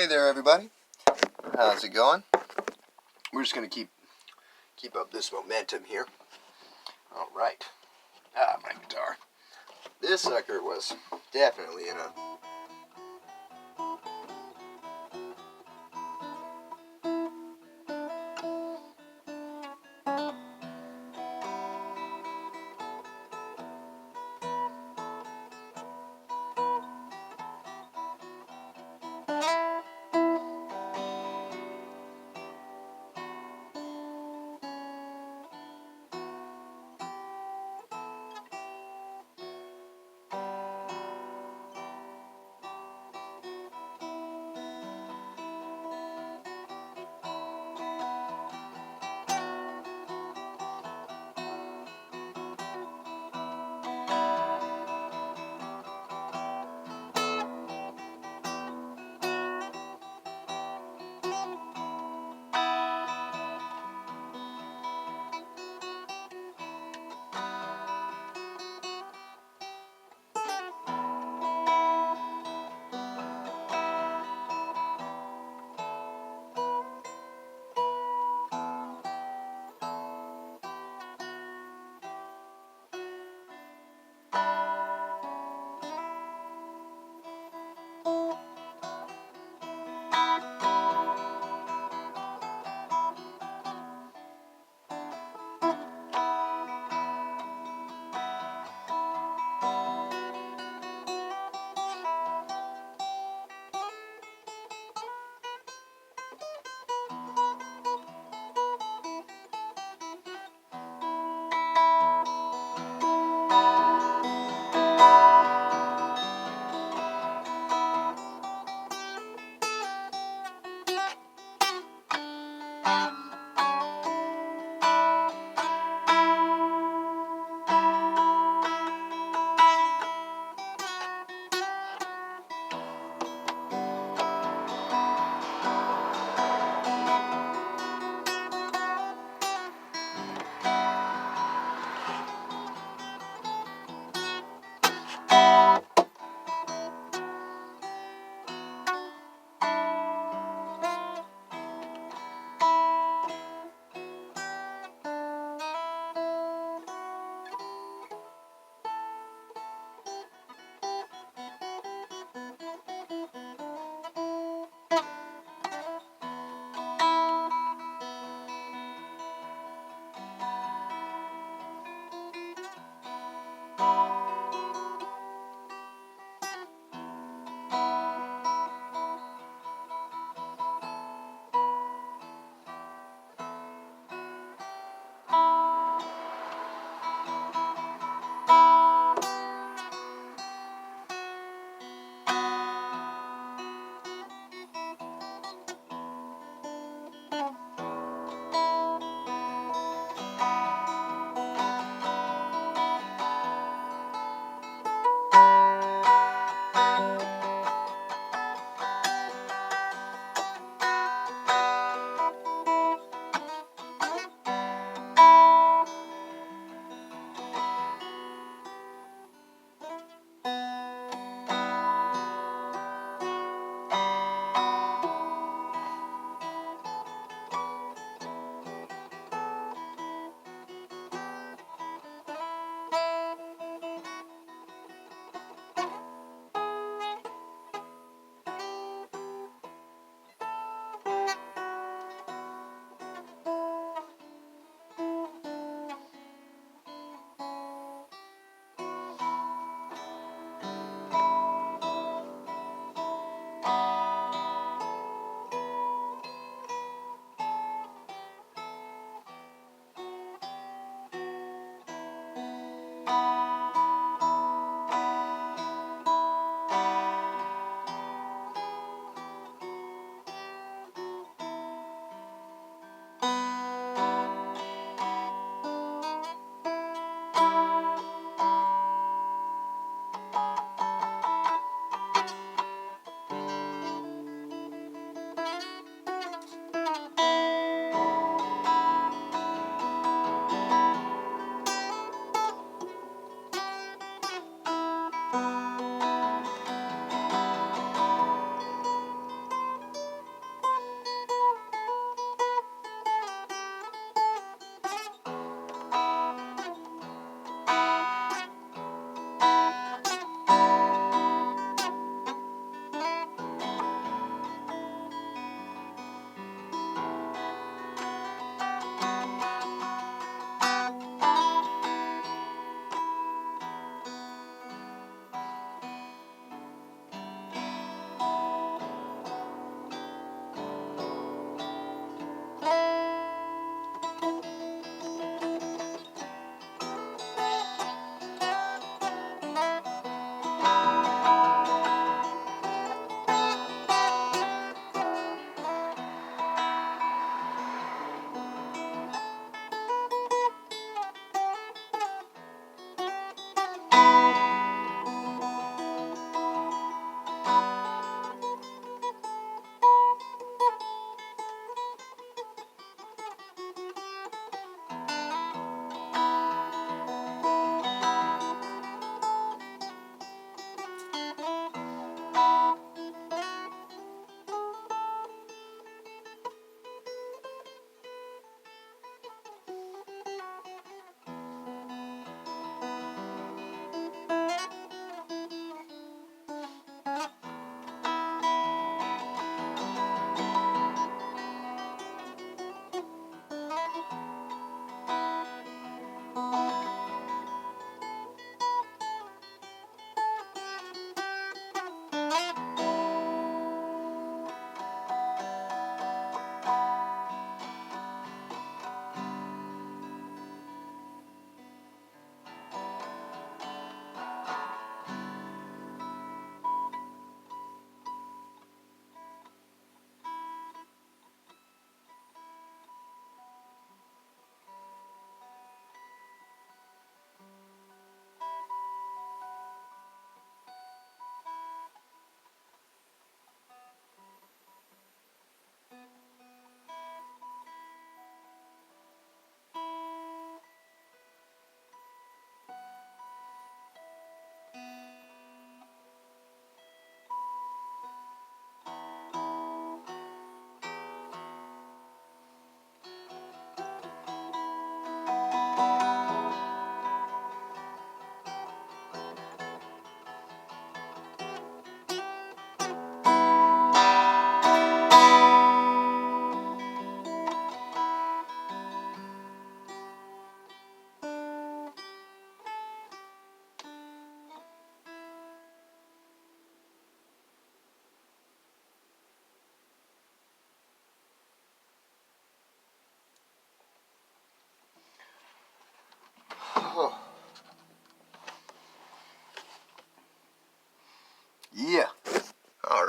Hey there, everybody. How's it going? We're just gonna keep up this momentum here. All right. My guitar. This sucker was definitely in a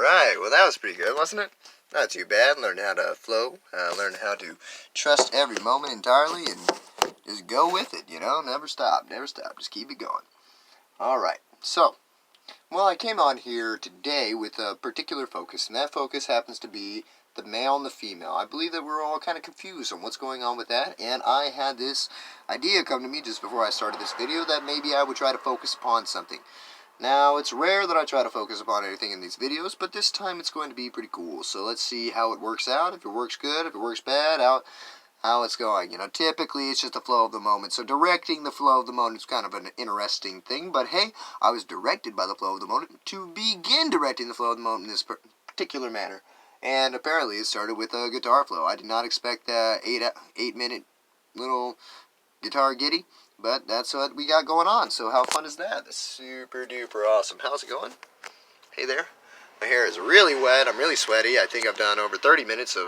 Alright, well that was pretty good, wasn't it? Not too bad. Learned how to flow, learned how to trust every moment entirely, and just go with it, you know? Never stop, just keep it going. Alright, so, well, I came on here today with a particular focus, and that focus happens to be the male and the female. I believe that we're all kind of confused on what's going on with that, and I had this idea come to me just before I started this video that maybe I would try to focus upon something. Now, it's rare that I try to focus upon anything in these videos, but this time it's going to be pretty cool. So let's see how it works out, if it works good, if it works bad, how it's going. You know, typically it's just the flow of the moment. So directing the flow of the moment is kind of an interesting thing, but hey, I was directed by the flow of the moment to begin directing the flow of the moment in this particular manner. And apparently it started with a guitar flow. I did not expect that 8-minute little guitar giddy. But that's what we got going on, so how fun is that? That's super duper awesome. How's it going? Hey there. My hair is really wet. I'm really sweaty. I think I've done over 30 minutes of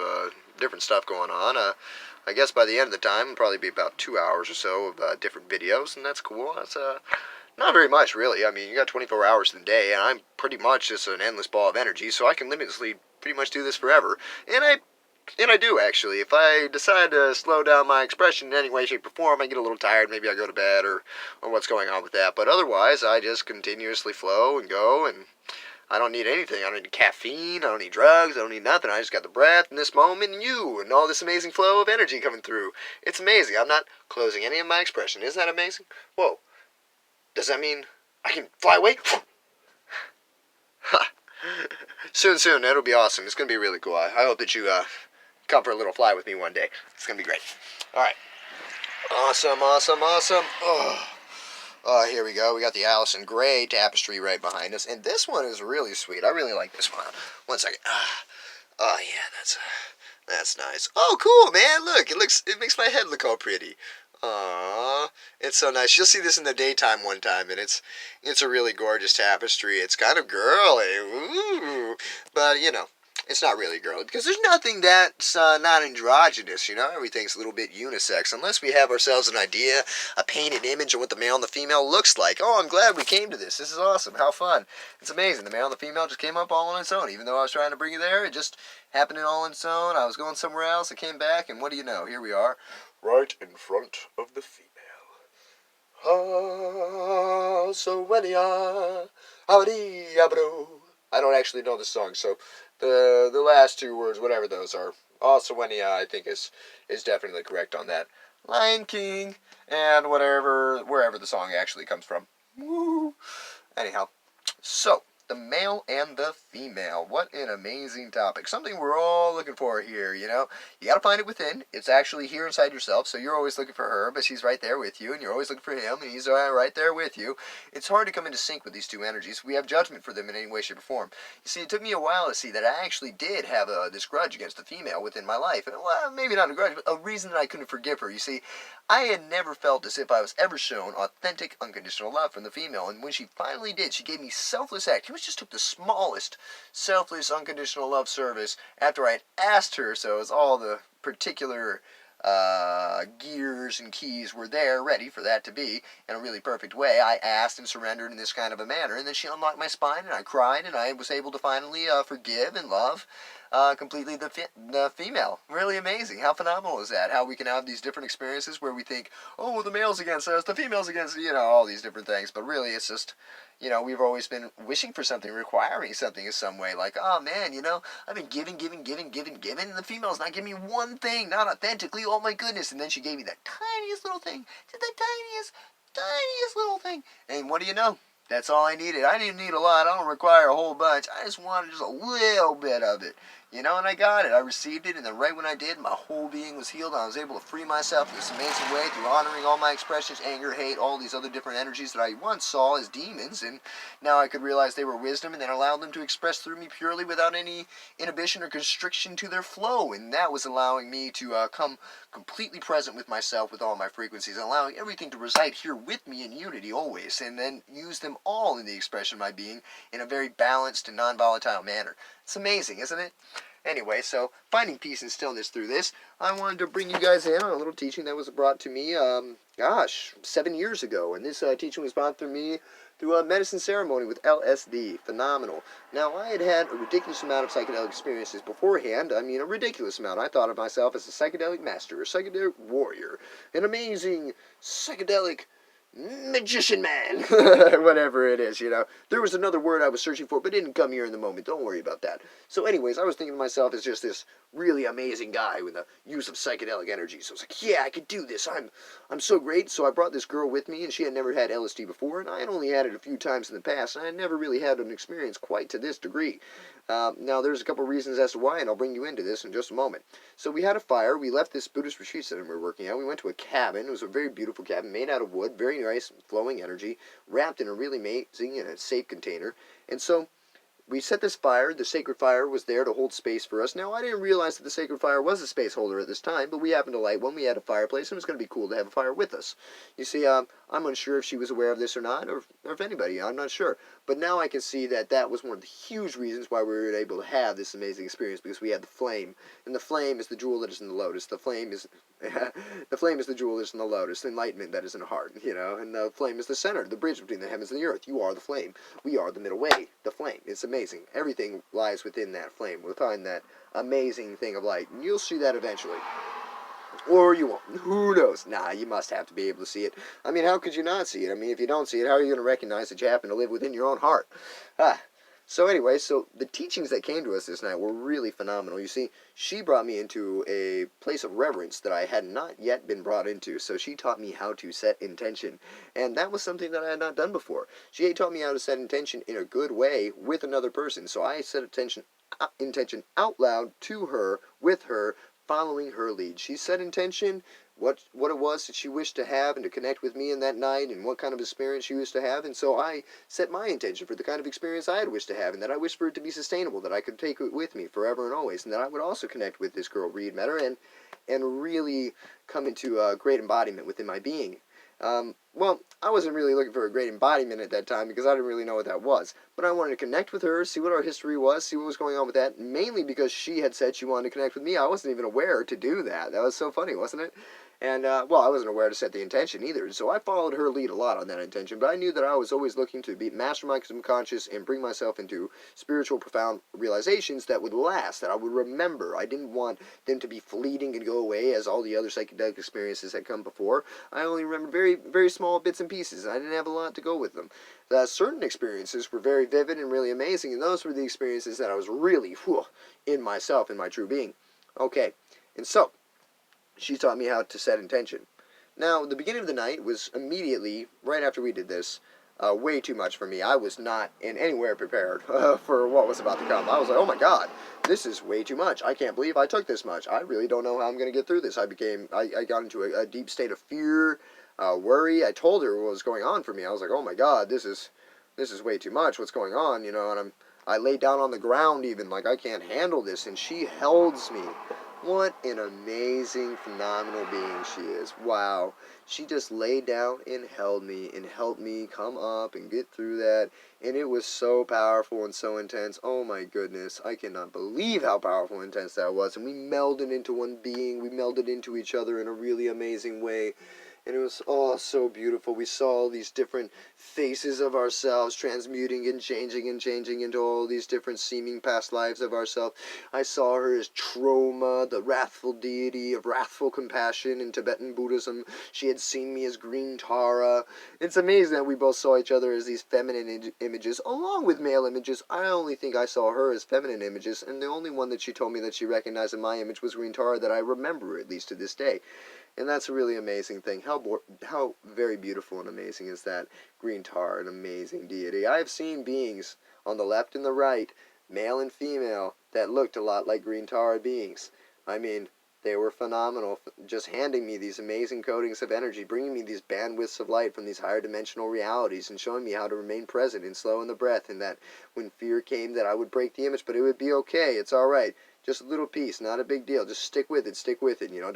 different stuff going on. I guess by the end of the time, it'll probably be about 2 hours or so of different videos, and that's cool. That's not very much, really. I mean, you got 24 hours in the day, and I'm pretty much just an endless ball of energy, so I can limitlessly pretty much do this forever. And I do, actually. If I decide to slow down my expression in any way, shape, or form, I get a little tired, maybe I go to bed, or what's going on with that. But otherwise, I just continuously flow and go, and I don't need anything. I don't need caffeine, I don't need drugs, I don't need nothing. I just got the breath, and this moment, and you, and all this amazing flow of energy coming through. It's amazing. I'm not closing any of my expression. Isn't that amazing? Whoa. Does that mean I can fly away? Soon. It'll be awesome. It's going to be really cool. I hope that you, come for a little fly with me one day. It's going to be great. Alright. Awesome. Oh, here we go. We got the Allison Gray tapestry right behind us. And this one is really sweet. I really like this one. One second. Oh, yeah, that's nice. Oh, cool, man. Look, it makes my head look all pretty. Aww. It's so nice. You'll see this in the daytime one time, and it's a really gorgeous tapestry. It's kind of girly. Ooh. But, you know, it's not really girly, because there's nothing that's not androgynous, you know? Everything's a little bit unisex, unless we have ourselves an idea, a painted image of what the male and the female looks like. Oh, I'm glad we came to this. This is awesome. How fun. It's amazing. The male and the female just came up all on its own. Even though I was trying to bring you there, it just happened all on its own. I was going somewhere else. I came back, and what do you know? Here we are, right in front of the female. Ah, so when ya, howdy, abro. I don't actually know the song, so the last two words, whatever those are, also Wenia, I think is definitely correct on that. Lion King, and wherever the song actually comes from. Woo. Anyhow, so the male and the female. What an amazing topic. Something we're all looking for here, you know. You gotta find it within. It's actually here inside yourself, so you're always looking for her, but she's right there with you, and you're always looking for him, and he's right there with you. It's hard to come into sync with these two energies. We have judgment for them in any way, shape, or form. You see, it took me a while to see that I actually did have this grudge against the female within my life. And, well, maybe not a grudge, but a reason that I couldn't forgive her. You see, I had never felt as if I was ever shown authentic, unconditional love from the female, and when she finally did, she gave me selfless act. She just took the smallest, selfless, unconditional love service after I had asked her, so as all the particular gears and keys were there, ready for that to be in a really perfect way. I asked and surrendered in this kind of a manner, and then she unlocked my spine, and I cried, and I was able to finally forgive and love completely the female. Really amazing. How phenomenal is that? How we can have these different experiences where we think, oh, the male's against us, the female's against, you know, all these different things, but really it's just, you know, we've always been wishing for something, requiring something in some way. Like, oh man, you know, I've been giving, and the female's not giving me one thing, not authentically, oh my goodness. And then she gave me that tiniest little thing, just the tiniest little thing. And what do you know? That's all I needed. I didn't need a lot. I don't require a whole bunch. I just wanted just a little bit of it. You know, and I got it. I received it, and then right when I did, my whole being was healed, and I was able to free myself in this amazing way through honoring all my expressions, anger, hate, all these other different energies that I once saw as demons, and now I could realize they were wisdom, and then allowed them to express through me purely without any inhibition or constriction to their flow, and that was allowing me to come completely present with myself, with all my frequencies, allowing everything to reside here with me in unity always, and then use them all in the expression of my being in a very balanced and non-volatile manner. It's amazing, isn't it? Anyway, so finding peace and stillness through this, I wanted to bring you guys in on a little teaching that was brought to me, 7 years ago. And this teaching was brought to me through a medicine ceremony with LSD. Phenomenal. Now, I had had a ridiculous amount of psychedelic experiences beforehand. I mean, a ridiculous amount. I thought of myself as a psychedelic master, a psychedelic warrior, an amazing psychedelic magician man, whatever it is, you know. There was another word I was searching for, but it didn't come here in the moment. Don't worry about that. So anyways, I was thinking of myself as just this really amazing guy with the use of psychedelic energy. So I was like, yeah, I could do this. I'm so great. So I brought this girl with me, and she had never had LSD before, and I had only had it a few times in the past, and I had never really had an experience quite to this degree. Now, there's a couple reasons as to why, and I'll bring you into this in just a moment. So we had a fire. We left this Buddhist retreat center we were working at. We went to a cabin. It was a very beautiful cabin made out of wood, very nice, flowing energy, wrapped in a really amazing and a safe container. And so we set this fire. The sacred fire was there to hold space for us. Now, I didn't realize that the sacred fire was a space holder at this time, but we happened to light one. We had a fireplace, and it was going to be cool to have a fire with us. You see, I'm unsure if she was aware of this or not, or if anybody, I'm not sure. But now I can see that that was one of the huge reasons why we were able to have this amazing experience, because we had the flame. And the flame is the jewel that is in the lotus. The flame is the flame is the jewel that is in the lotus, the enlightenment that is in the heart, you know. And the flame is the center, the bridge between the heavens and the earth. You are the flame. We are the middle way, the flame. It's amazing. Everything lies within that flame. We'll find that amazing thing of light. And you'll see that eventually. Or you won't. Who knows? Nah, you must have to be able to see it. I mean, how could you not see it? I mean, if you don't see it, how are you going to recognize that you happen to live within your own heart? So anyway, so the teachings that came to us this night were really phenomenal. You see, she brought me into a place of reverence that I had not yet been brought into. So she taught me how to set intention. And that was something that I had not done before. She taught me how to set intention in a good way with another person. So I set intention out loud to her, with her, following her lead. She set intention, what it was that she wished to have and to connect with me in that night, and what kind of experience she wished to have. And so I set my intention for the kind of experience I had wished to have, and that I wished for it to be sustainable, that I could take it with me forever and always, and that I would also connect with this girl, Reed Metter, and really come into a great embodiment within my being. Well, I wasn't really looking for a great embodiment at that time because I didn't really know what that was. But I wanted to connect with her, see what our history was, see what was going on with that, mainly because she had said she wanted to connect with me. I wasn't even aware to do that. That was so funny, wasn't it? And, well, I wasn't aware to set the intention either, so I followed her lead a lot on that intention, but I knew that I was always looking to master my subconscious and bring myself into spiritual, profound realizations that would last, that I would remember. I didn't want them to be fleeting and go away as all the other psychedelic experiences had come before. I only remember very, very small bits and pieces, and I didn't have a lot to go with them. Certain experiences were very vivid and really amazing, and those were the experiences that I was really, in myself, in my true being. Okay, and so she taught me how to set intention. Now, the beginning of the night was immediately, right after we did this, way too much for me. I was not in anywhere prepared for what was about to come. I was like, oh my god, this is way too much. I can't believe I took this much. I really don't know how I'm going to get through this. I got into a deep state of fear, worry. I told her what was going on for me. I was like, oh my god, this is way too much. What's going on? You know, and I laid down on the ground even, like I can't handle this, and she holds me. What an amazing, phenomenal being she is. Wow. She just laid down and held me and helped me come up and get through that. And it was so powerful and so intense. Oh my goodness. I cannot believe how powerful and intense that was. And we melded into one being. We melded into each other in a really amazing way. And it was all so beautiful. We saw all these different faces of ourselves transmuting and changing into all these different seeming past lives of ourselves. I saw her as Troma, the wrathful deity of wrathful compassion in Tibetan Buddhism. She had seen me as Green Tara. It's amazing that we both saw each other as these feminine images, along with male images. I only think I saw her as feminine images, and the only one that she told me that she recognized in my image was Green Tara that I remember, at least to this day. And that's a really amazing thing. How very beautiful and amazing is that? Green Tar, an amazing deity. I have seen beings on the left and the right, male and female, that looked a lot like Green Tar beings. I mean, they were phenomenal, just handing me these amazing coatings of energy, bringing me these bandwidths of light from these higher dimensional realities, and showing me how to remain present and slow in the breath, and that when fear came that I would break the image, but it would be okay, it's alright. Just a little piece, not a big deal. Just stick with it, you know,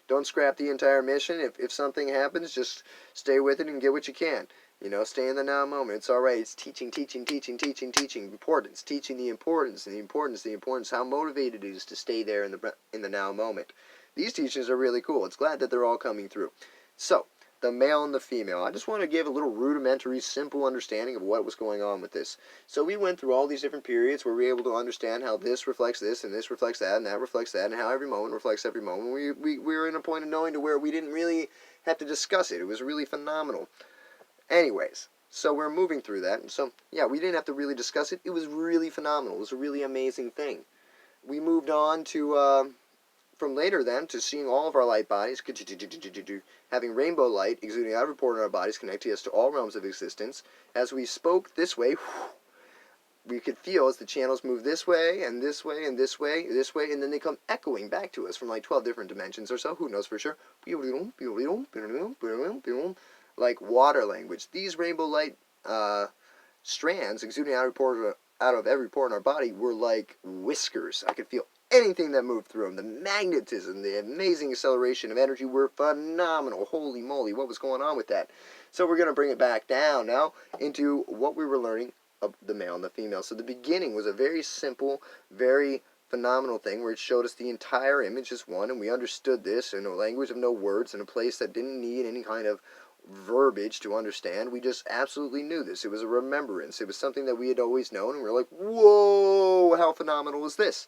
don't scrap the entire mission. If something happens, just stay with it and get what you can. You know, stay in the now moment. It's all right. It's teaching. Importance. Teaching the importance. How motivated it is to stay there in the now moment. These teachings are really cool. It's glad that they're all coming through. So, the male and the female. I just want to give a little rudimentary, simple understanding of what was going on with this. So we went through all these different periods where we were able to understand how this reflects this, and this reflects that, and that reflects that, and how every moment reflects every moment. We were in a point of knowing to where we didn't really have to discuss it. It was really phenomenal. Anyways, so we're moving through that. And so, yeah, we didn't have to really discuss it. It was really phenomenal. It was a really amazing thing. We moved on to... from later then to seeing all of our light bodies, having rainbow light exuding out of every pore in our bodies, connecting us to all realms of existence. As we spoke this way, we could feel as the channels move this way, and this way, and this way, and then they come echoing back to us from like 12 different dimensions or so, who knows for sure, like water language. These rainbow light strands exuding out of every pore in our body were like whiskers. I could feel anything that moved through them. The magnetism, the amazing acceleration of energy were phenomenal. Holy moly, what was going on with that? So we're going to bring it back down now into what we were learning of the male and the female. So the beginning was a very simple, very phenomenal thing where it showed us the entire image as one, and we understood this in a language of no words, in a place that didn't need any kind of verbiage to understand. We just absolutely knew this. It was a remembrance. It was something that we had always known, and we were like, whoa, how phenomenal is this?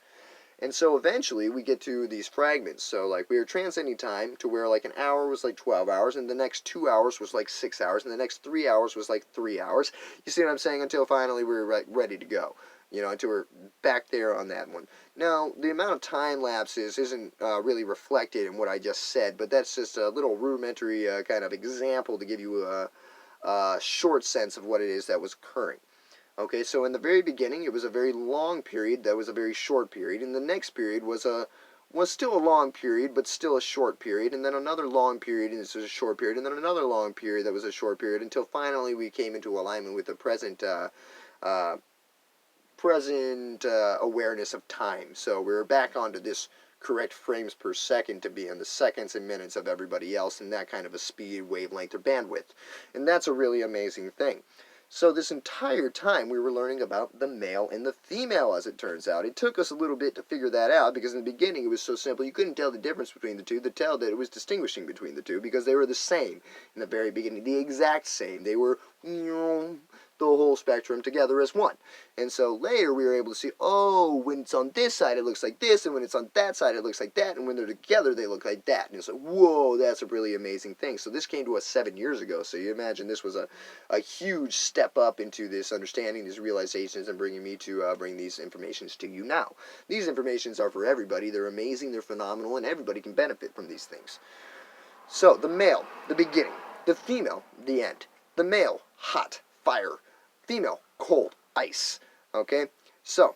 And so eventually we get to these fragments. So like we were transcending time to where like an hour was like 12 hours, and the next 2 hours was like 6 hours, and the next 3 hours was like 3 hours. You see what I'm saying? Until finally we were ready to go. You know, until we're back there on that one. Now, the amount of time lapses isn't really reflected in what I just said, but that's just a little rudimentary kind of example to give you a short sense of what it is that was occurring. Okay, so in the very beginning, it was a very long period that was a very short period, and the next period was still a long period, but still a short period, and then another long period, and this was a short period, and then another long period that was a short period, until finally we came into alignment with the present awareness of time. So we're back onto this correct frames per second to be in the seconds and minutes of everybody else, and that kind of a speed, wavelength, or bandwidth. And that's a really amazing thing. So this entire time we were learning about the male and the female, as it turns out. It took us a little bit to figure that out, because in the beginning it was so simple you couldn't tell the difference between the two, to tell that it was distinguishing between the two, because they were the same in the very beginning, the exact same. They were the whole spectrum together as one. And so later we were able to see, oh, when it's on this side it looks like this, and when it's on that side it looks like that, and when they're together they look like that. And it's like, whoa, that's a really amazing thing. So this came to us 7 years ago, so you imagine this was a huge step up into this understanding, these realizations, and bringing me to bring these informations to you now. These informations are for everybody. They're amazing, they're phenomenal, and everybody can benefit from these things. So the male, the beginning. The female, the end. The male, hot, fire. Female, cold, ice. Okay? So,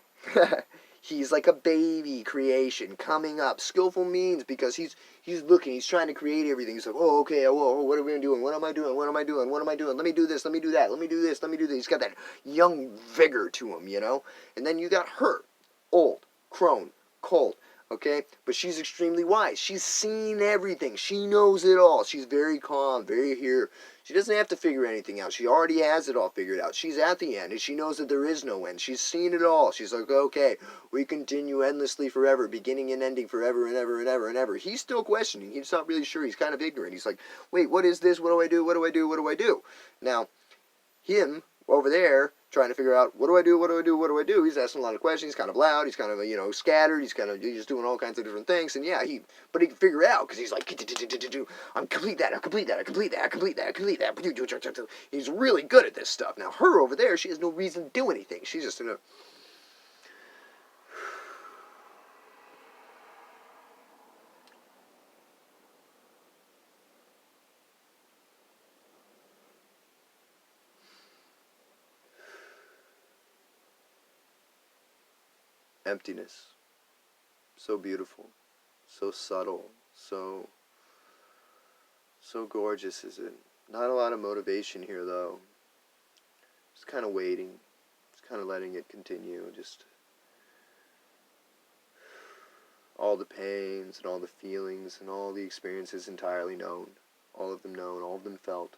he's like a baby creation coming up. Skillful means because he's looking, he's trying to create everything. He's like, oh, okay, oh, what are we doing? What am I doing? What am I doing? What am I doing? Let me do this, let me do that, let me do this, let me do this. He's got that young vigor to him, you know? And then you got her, old, crone, cold. Okay? But she's extremely wise. She's seen everything. She knows it all. She's very calm, very here. She doesn't have to figure anything out. She already has it all figured out. She's at the end, and she knows that there is no end. She's seen it all. She's like, okay, we continue endlessly forever, beginning and ending forever and ever and ever and ever. He's still questioning. He's not really sure. He's kind of ignorant. He's like, wait, what is this? What do I do? What do I do? What do I do? Now, him over there trying to figure out, what do I do, what do I do, what do I do? He's asking a lot of questions. He's kind of loud. He's kind of, scattered. He's just doing all kinds of different things. And yeah, but he can figure it out, because he's like, I'm complete that, I complete that, I complete that, I complete that, I complete that. He's really good at this stuff. Now, her over there, she has no reason to do anything. She's just in a... emptiness. So beautiful, so subtle, so gorgeous is it. Not a lot of motivation here though. Just kind of waiting, just kind of letting it continue, just all the pains and all the feelings and all the experiences entirely known, all of them known, all of them felt,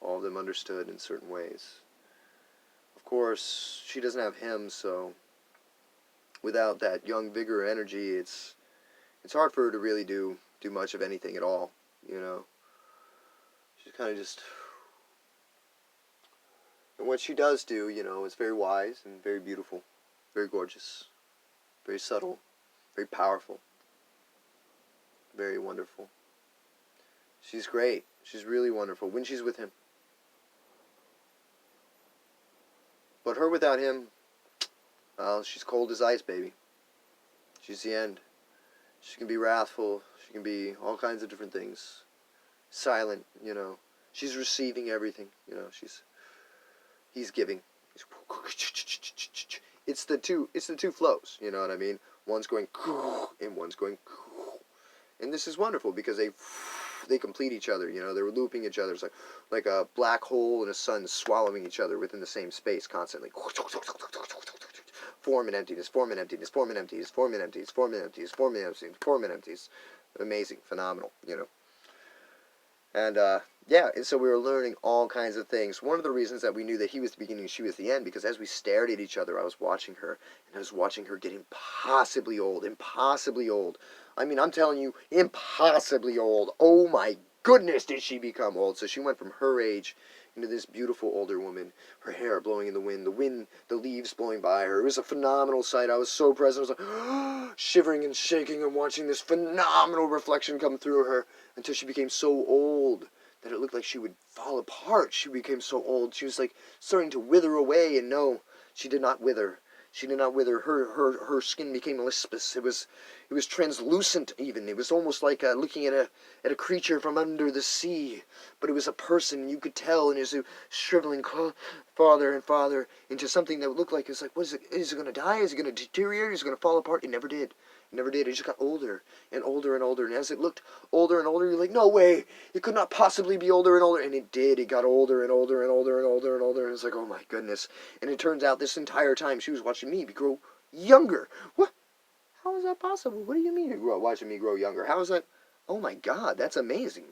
all of them understood in certain ways. Of course, she doesn't have him, so without that young vigor energy, it's hard for her to really do much of anything at all, She's kind of just... And what she does do, you know, is very wise and very beautiful, very gorgeous, very subtle, very powerful, very wonderful. She's great. She's really wonderful when she's with him. But her without him, well, she's cold as ice, baby. She's the end. She can be wrathful. She can be all kinds of different things. Silent, you know. She's receiving everything, you know. He's giving. It's the two flows, you know what I mean? One's going and one's going. And this is wonderful because they complete each other, you know. They're looping each other. It's like a black hole and a sun swallowing each other within the same space constantly. Form and emptiness, form and emptiness, form and emptiness, form and emptiness, form and emptiness, form and emptiness, form and emptiness. Amazing, phenomenal, you know. And yeah, and so we were learning all kinds of things. One of the reasons that we knew that he was the beginning and she was the end, because as we stared at each other, I was watching her, and I was watching her get impossibly old, impossibly old. I mean, I'm telling you, impossibly old. Oh my goodness, did she become old. So she went from her age into this beautiful older woman, her hair blowing in the wind, the leaves blowing by her. It was a phenomenal sight. I was so present. I was like shivering and shaking and watching this phenomenal reflection come through her until she became so old that it looked like she would fall apart. She became so old. She was like starting to wither away, and no, she did not wither. She did not wither. Her skin became lispous. It was translucent even. It was almost like looking at a creature from under the sea. But it was a person. You could tell, and it was shriveling farther and farther into something that looked like, it's like, what is it? Is it going to die? Is it going to deteriorate? Is it going to fall apart? It never did. It never did. It just got older and older and older. And as it looked older and older, you're like, no way. It could not possibly be older and older. And it did. It got older and older and older and older and older. And it's like, oh my goodness. And it turns out this entire time she was watching me grow younger. What? How is that possible? What do you mean you're watching me grow younger? How is that? Oh my God, that's amazing.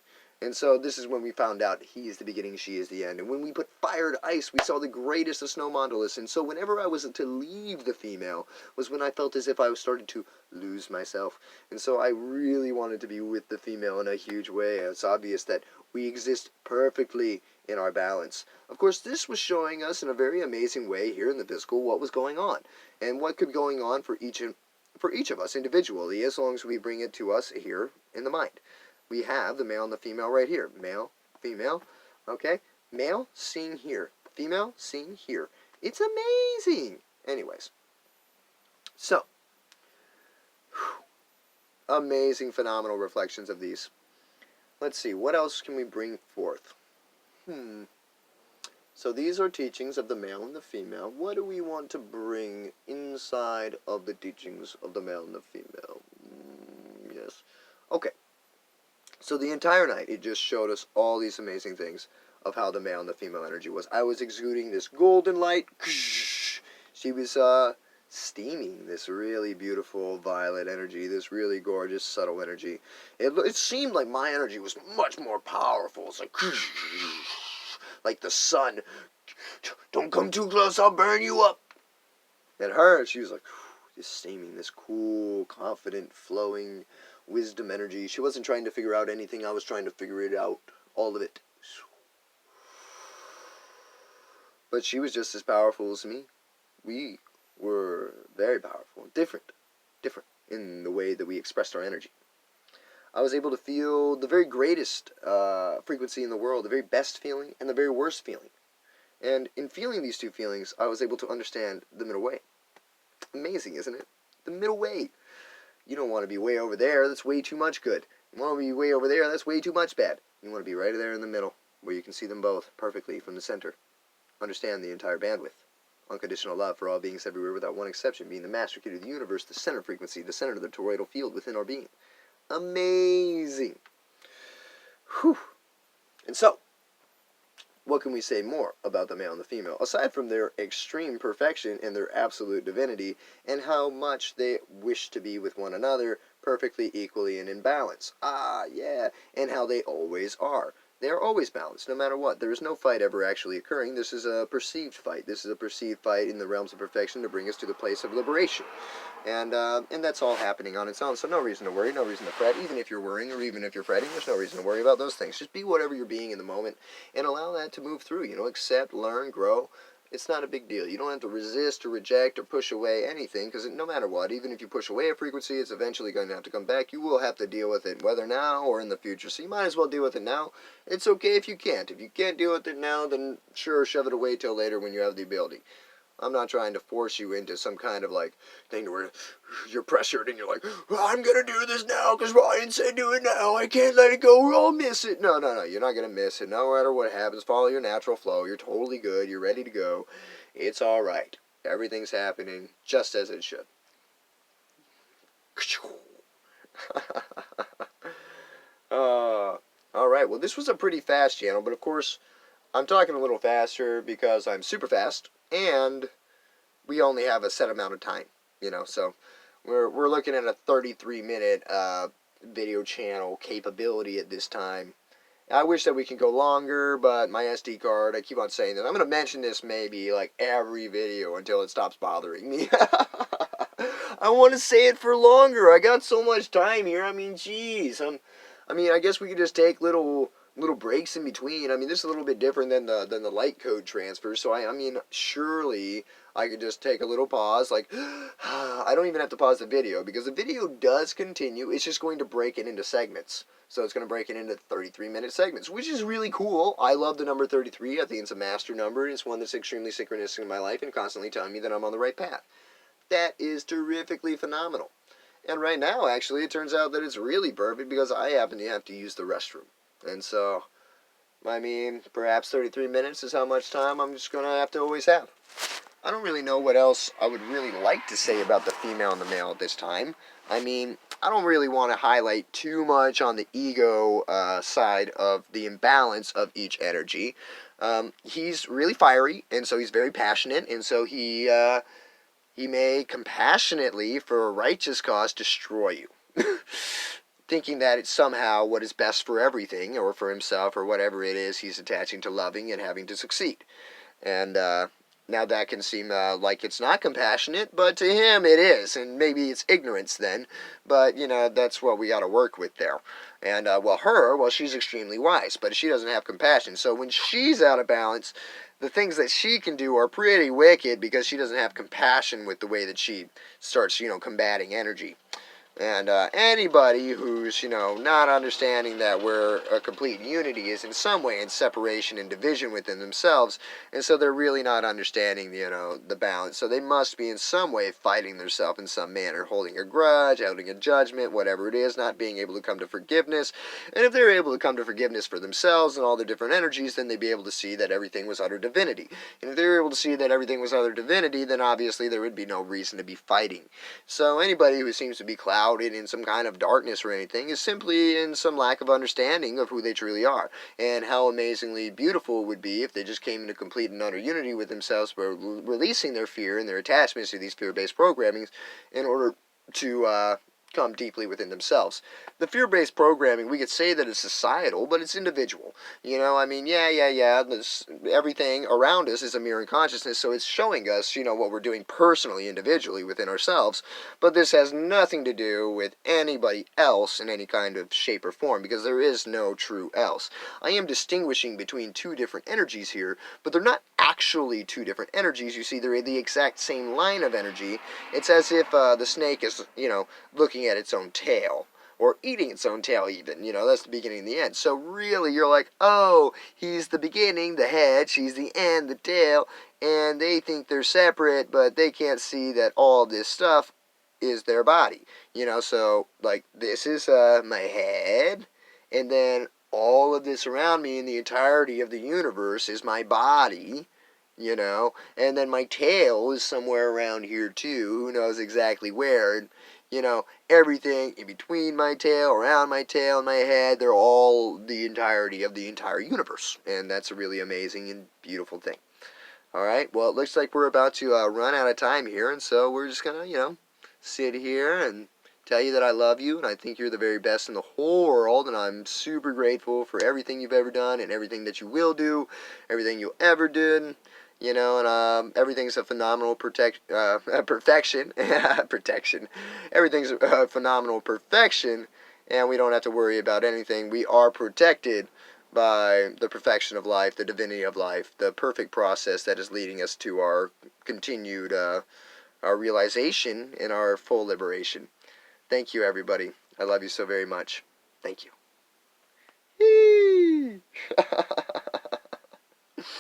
And so this is when we found out he is the beginning, she is the end. And when we put fire to ice, we saw the greatest of snow monoliths. And so whenever I was to leave the female was when I felt as if I was starting to lose myself. And so I really wanted to be with the female in a huge way. It's obvious that we exist perfectly in our balance. Of course, this was showing us in a very amazing way here in the physical what was going on. And what could be going on for each of us individually, as long as we bring it to us here in the mind. We have the male and the female right here. Male, female, okay? Male seen here. Female seen here. It's amazing. Anyways. So. Amazing, phenomenal reflections of these. Let's see. What else can we bring forth? So these are teachings of the male and the female. What do we want to bring inside of the teachings of the male and the female? Yes. Okay. So the entire night, it just showed us all these amazing things of how the male and the female energy was. I was exuding this golden light. She was steaming this really beautiful violet energy, this really gorgeous, subtle energy. It seemed like my energy was much more powerful. It's like the sun. Don't come too close, I'll burn you up. And her, she was like just steaming this cool, confident, flowing wisdom energy. She wasn't trying to figure out anything. I was trying to figure it out. All of it. But she was just as powerful as me. We were very powerful. Different in the way that we expressed our energy. I was able to feel the very greatest frequency in the world, the very best feeling and the very worst feeling. And in feeling these two feelings, I was able to understand the middle way. Amazing, isn't it? The middle way. You don't want to be way over there. That's way too much good. You want to be way over there. That's way too much bad. You want to be right there in the middle, where you can see them both perfectly from the center. Understand the entire bandwidth. Unconditional love for all beings everywhere without one exception, being the master key to the universe, the center frequency, the center of the toroidal field within our being. Amazing. Whew. And so, what can we say more about the male and the female, aside from their extreme perfection and their absolute divinity, and how much they wish to be with one another, perfectly, equally, and in balance? Ah, yeah, and how they always are. They are always balanced, no matter what. There is no fight ever actually occurring. This is a perceived fight. This is a perceived fight in the realms of perfection to bring us to the place of liberation. And that's all happening on its own, so no reason to worry, no reason to fret. Even if you're worrying or even if you're fretting, there's no reason to worry about those things. Just be whatever you're being in the moment and allow that to move through. Accept, learn, grow. It's not a big deal. You don't have to resist or reject or push away anything, because no matter what, even if you push away a frequency, it's eventually going to have to come back. You will have to deal with it, whether now or in the future. So you might as well deal with it now. It's okay if you can't. If you can't deal with it now, then sure, shove it away till later when you have the ability. I'm not trying to force you into some kind of thing where you're pressured and you're like, I'm going to do this now because Ryan said do it now. I can't let it go or I'll miss it. No. You're not going to miss it. No matter what happens, follow your natural flow. You're totally good. You're ready to go. It's all right. Everything's happening just as it should. All right. Well, this was a pretty fast channel, but of course, I'm talking a little faster because I'm super fast, and we only have a set amount of time, so we're looking at a 33-minute video channel capability at this time. I wish that we can go longer, but my SD card, I keep on saying that. I'm going to mention this maybe every video until it stops bothering me. I want to say it for longer. I got so much time here. I mean, geez. I guess we could just take little breaks in between. This is a little bit different than the light code transfer. So surely I could just take a little pause. I don't even have to pause the video because the video does continue. It's just going to break it into segments. So it's going to break it into 33-minute segments, which is really cool. I love the number 33. I think it's a master number. It's one that's extremely synchronistic in my life and constantly telling me that I'm on the right path. That is terrifically phenomenal. And right now, actually, it turns out that it's really perfect because I happen to have to use the restroom. And so, perhaps 33 minutes is how much time I'm just going to have to always have. I don't really know what else I would really like to say about the female and the male at this time. I don't really want to highlight too much on the ego side of the imbalance of each energy. He's really fiery, and so he's very passionate, and so he may compassionately, for a righteous cause, destroy you. Thinking that it's somehow what is best for everything, or for himself, or whatever it is he's attaching to loving and having to succeed. And now that can seem like it's not compassionate, but to him it is, and maybe it's ignorance then, but that's what we got to work with there. And she's extremely wise, but she doesn't have compassion. So when she's out of balance, the things that she can do are pretty wicked because she doesn't have compassion with the way that she starts, combating energy. And anybody who's, not understanding that we're a complete unity is in some way in separation and division within themselves. And so they're really not understanding, the balance. So they must be in some way fighting themselves in some manner, holding a grudge, holding a judgment, whatever it is, not being able to come to forgiveness. And if they're able to come to forgiveness for themselves and all their different energies, then they'd be able to see that everything was utter divinity. And if they were able to see that everything was utter divinity, then obviously there would be no reason to be fighting. So anybody who seems to be clouded in some kind of darkness or anything is simply in some lack of understanding of who they truly are, and how amazingly beautiful it would be if they just came into complete and utter unity with themselves by releasing their fear and their attachments to these fear-based programmings in order to come deeply within themselves. The fear-based programming, we could say that it's societal, but it's individual. Everything around us is a mirror in consciousness, so it's showing us, what we're doing personally, individually, within ourselves, but this has nothing to do with anybody else in any kind of shape or form, because there is no true else. I am distinguishing between two different energies here, but they're not actually two different energies. You see, they're the exact same line of energy. It's as if the snake is, looking at its own tail, or eating its own tail even, that's the beginning and the end. So really, you're like, oh, he's the beginning, the head, she's the end, the tail, and they think they're separate, but they can't see that all this stuff is their body, so, this is my head, and then all of this around me in the entirety of the universe is my body, and then my tail is somewhere around here too, who knows exactly where, and everything in between my tail, around my tail, and my head, they're all the entirety of the entire universe. And that's a really amazing and beautiful thing. Alright, well, it looks like we're about to run out of time here, and so we're just going to, sit here and tell you that I love you, and I think you're the very best in the whole world, and I'm super grateful for everything you've ever done, and everything that you will do, everything you'll ever do, you know, and everything's a phenomenal perfection, protection, everything's a phenomenal perfection, and we don't have to worry about anything. We are protected by the perfection of life, the divinity of life, the perfect process that is leading us to our continued, our realization and our full liberation. Thank you, everybody. I love you so very much. Thank you.